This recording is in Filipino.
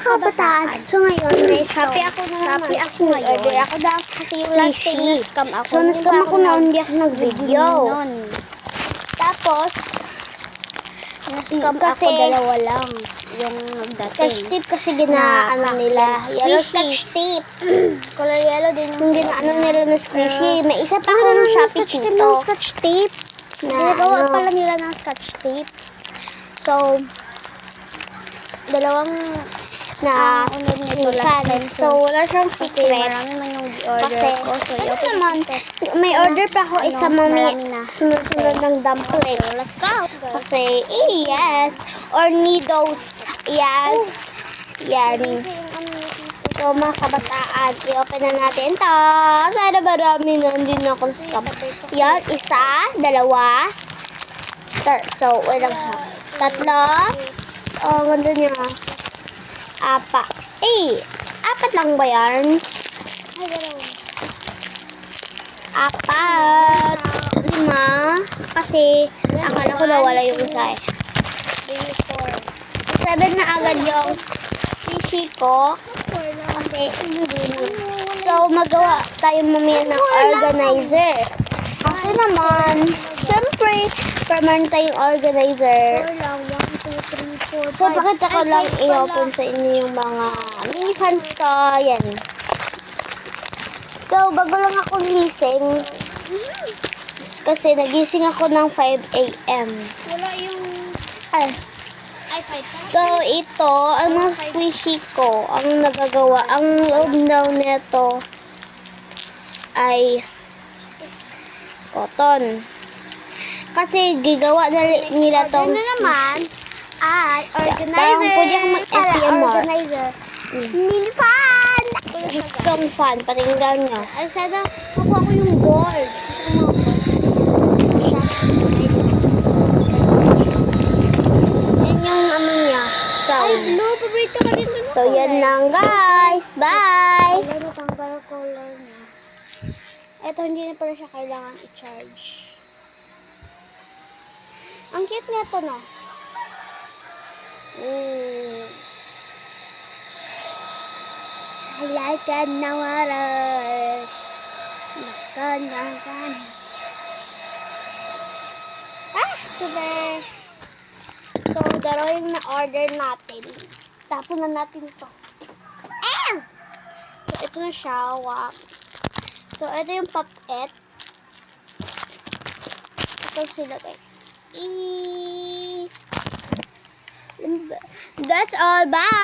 kabataan. So ngayon, may Shopee ako na naman. Shopee ako ngayon. Ako daw kasi yung last time na-scam ako. So na-scam ako na hindi ako nag-video. Tapos, na-scam ako dalawa lang. Yung dating. Scotch tape kasi ginaano nila. Yellow scotch tape. Color yellow din. Yung ginaano nila na squishy. May isa pa ako ng Shopee dito. Scotch tape. Ginagawa pala nila ng scotch tape. So, dalawang na unod nito last time. So, wala siyang secret. Marami man yung order ko. So, yun naman, may order pa ako isa sunod-sunod ng dumpling. Let's go. Kasi, yes. Ornidos. Yes. Yan. So, mga kabataan, i-open na natin ito. Sana marami na hindi na akong scam. Yan, isa, dalawa. So, wait lang. Tatlo. Oh, ganda niya. Apat. Apat lang ba yan? Apat. 5. Kasi, akala ko nawala yung isa eh. 7 na agad yung PC ko. Kasi, so, magawa tayo mamaya ng organizer. Kasi naman, syempre, permanent tayong organizer. So, pakita ko lang i-open sa inyo yung mga mini fans ko. Yan. So, bago lang ako gising. Kasi nagising ako ng 5 a.m. Wala yung... So, ito, ang mga squishy ko, ang nagagawa, ang loob daw nito ay cotton. Kasi gigawa na nila tong naman ay organizer. Parang pwede akong mag-SMR. Organizer. Mini fan! Itong fan, patinggan nyo. Ay, sana makuha ko yung board. Yan yung ano niya. Ay, no, paborito ka din. So, yan lang guys. Bye! Ano pang color niya? Ito, hindi na pala siya kailangan i-charge. Ang cute nito, no? Like a water. Super. So, drawing na order natin. Tapon na natin ito. So, ito na siya. Wow. So, ito yung pop-et. Ito sila, guys. That's all. Bye!